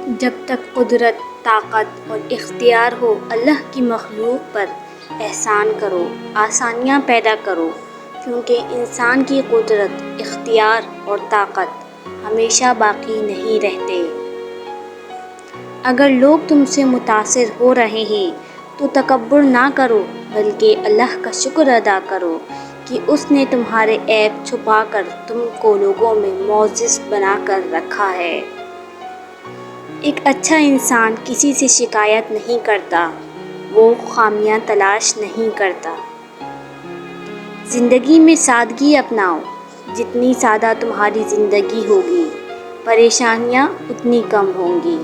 جب تک قدرت، طاقت اور اختیار ہو اللہ کی مخلوق پر احسان کرو، آسانیاں پیدا کرو، کیونکہ انسان کی قدرت، اختیار اور طاقت ہمیشہ باقی نہیں رہتے۔ اگر لوگ تم سے متاثر ہو رہے ہیں تو تکبر نہ کرو، بلکہ اللہ کا شکر ادا کرو کہ اس نے تمہارے عیب چھپا کر تم کو لوگوں میں معزز بنا کر رکھا ہے۔ ایک اچھا انسان کسی سے شکایت نہیں کرتا، وہ خامیاں تلاش نہیں کرتا۔ زندگی میں سادگی اپناؤ، جتنی سادہ تمہاری زندگی ہوگی، پریشانیاں اتنی کم ہوں گی۔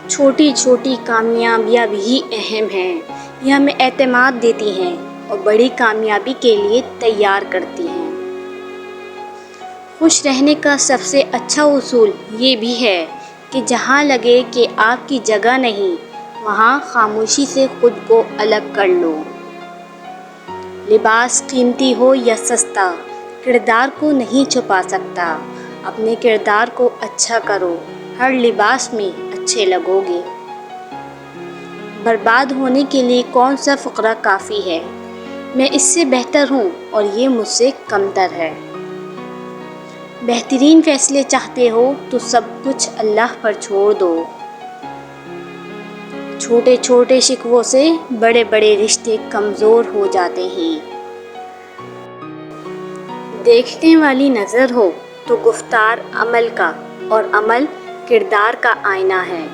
چھوٹی چھوٹی کامیابیاں بھی اہم ہیں، یہ ہمیں اعتماد دیتی ہیں اور بڑی کامیابی کے لیے تیار کرتی ہیں۔ خوش رہنے کا سب سے اچھا اصول یہ بھی ہے کہ جہاں لگے کہ آپ کی جگہ نہیں، وہاں خاموشی سے خود کو الگ کر لو۔ لباس قیمتی ہو یا سستا، کردار کو نہیں چھپا سکتا۔ اپنے کردار کو اچھا کرو، ہر لباس میں اچھے لگو گے۔ برباد ہونے کے لیے کون سا فقرہ کافی ہے؟ میں اس سے بہتر ہوں اور یہ مجھ سے کمتر ہے۔ بہترین فیصلے چاہتے ہو تو سب کچھ اللہ پر چھوڑ دو۔ چھوٹے چھوٹے شکووں سے بڑے بڑے رشتے کمزور ہو جاتے ہیں۔ دیکھنے والی نظر ہو تو گفتار عمل کا اور عمل کردار کا آئینہ ہے۔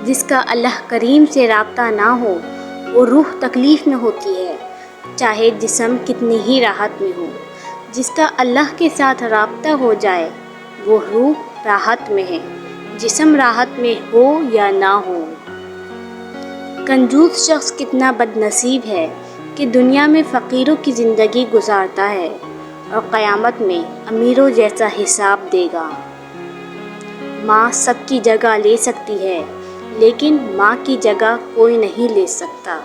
جس کا اللہ کریم سے رابطہ نہ ہو وہ روح تکلیف میں ہوتی ہے، چاہے جسم کتنی ہی راحت میں ہو۔ جس کا اللہ کے ساتھ رابطہ ہو جائے وہ روح راحت میں ہے، جسم راحت میں ہو یا نہ ہو۔ کنجوس شخص کتنا بد نصیب ہے کہ دنیا میں فقیروں کی زندگی گزارتا ہے اور قیامت میں امیروں جیسا حساب دے گا۔ ماں سب کی جگہ لے سکتی ہے، لیکن ماں کی جگہ کوئی نہیں لے سکتا۔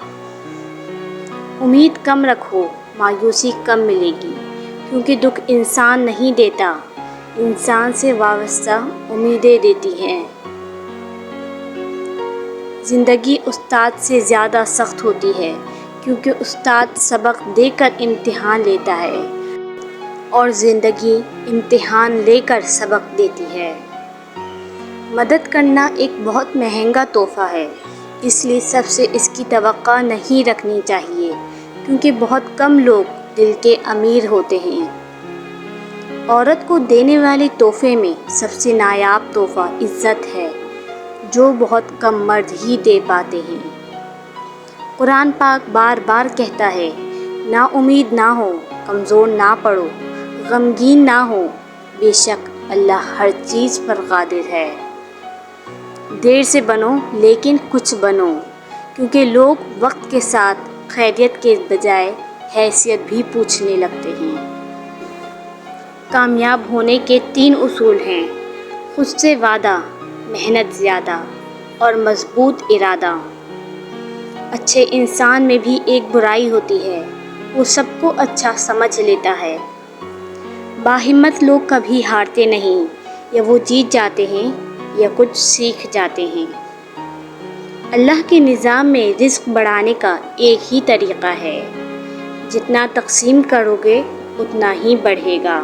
امید کم رکھو، مایوسی کم ملے گی، کیونکہ دکھ انسان نہیں دیتا، انسان سے وابستہ امیدیں دیتی ہیں۔ زندگی استاد سے زیادہ سخت ہوتی ہے، کیونکہ استاد سبق دے کر امتحان لیتا ہے اور زندگی امتحان لے کر سبق دیتی ہے۔ مدد کرنا ایک بہت مہنگا تحفہ ہے، اس لیے سب سے اس کی توقع نہیں رکھنی چاہیے، کیونکہ بہت کم لوگ دل کے امیر ہوتے ہیں۔ عورت کو دینے والے تحفے میں سب سے نایاب تحفہ عزت ہے، جو بہت کم مرد ہی دے پاتے ہیں۔ قرآن پاک بار بار کہتا ہے، نا امید نہ ہو، کمزور نہ پڑو، غمگین نہ ہو، بے شک اللہ ہر چیز پر قادر ہے۔ دیر سے بنو لیکن کچھ بنو، کیونکہ لوگ وقت کے ساتھ خیریت کے بجائے حیثیت بھی پوچھنے لگتے ہیں۔ کامیاب ہونے کے 3 اصول ہیں: خود سے وعدہ، محنت زیادہ اور مضبوط ارادہ۔ اچھے انسان میں بھی ایک برائی ہوتی ہے، وہ سب کو اچھا سمجھ لیتا ہے۔ باہمت لوگ کبھی ہارتے نہیں، یا وہ جیت جاتے ہیں یا کچھ سیکھ جاتے ہیں۔ اللہ کے نظام میں رزق بڑھانے کا ایک ہی طریقہ ہے، جتنا تقسیم کرو گے اتنا ہی بڑھے گا۔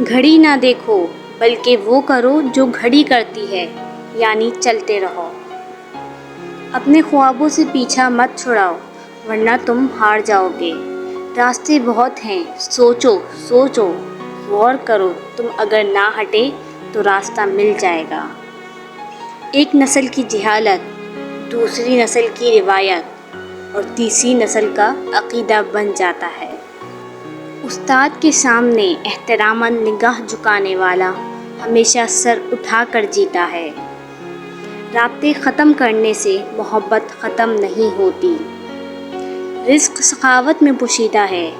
گھڑی نہ دیکھو بلکہ وہ کرو جو گھڑی کرتی ہے، یعنی چلتے رہو۔ اپنے خوابوں سے پیچھا مت چھڑاؤ ورنہ تم ہار جاؤ گے۔ راستے بہت ہیں، سوچو سوچو، غور کرو، تم اگر نہ ہٹے تو راستہ مل جائے گا۔ ایک نسل کی جہالت دوسری نسل کی روایت اور تیسری نسل کا عقیدہ بن جاتا ہے۔ استاد کے سامنے احتراماً نگاہ جھکانے والا ہمیشہ سر اٹھا کر جیتا ہے۔ رابطے ختم کرنے سے محبت ختم نہیں ہوتی۔ رزق سخاوت میں پوشیدہ ہے،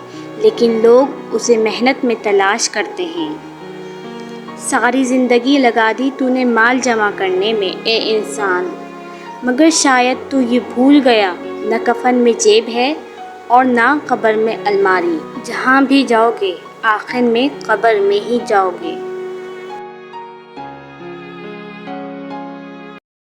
لیکن لوگ اسے محنت میں تلاش کرتے ہیں۔ ساری زندگی لگا دی تو نے مال جمع کرنے میں اے انسان، مگر شاید تو یہ بھول گیا نہ کفن میں جیب ہے اور نہ قبر میں الماری۔ جہاں بھی جاؤ گے آخر میں قبر میں ہی جاؤ گے۔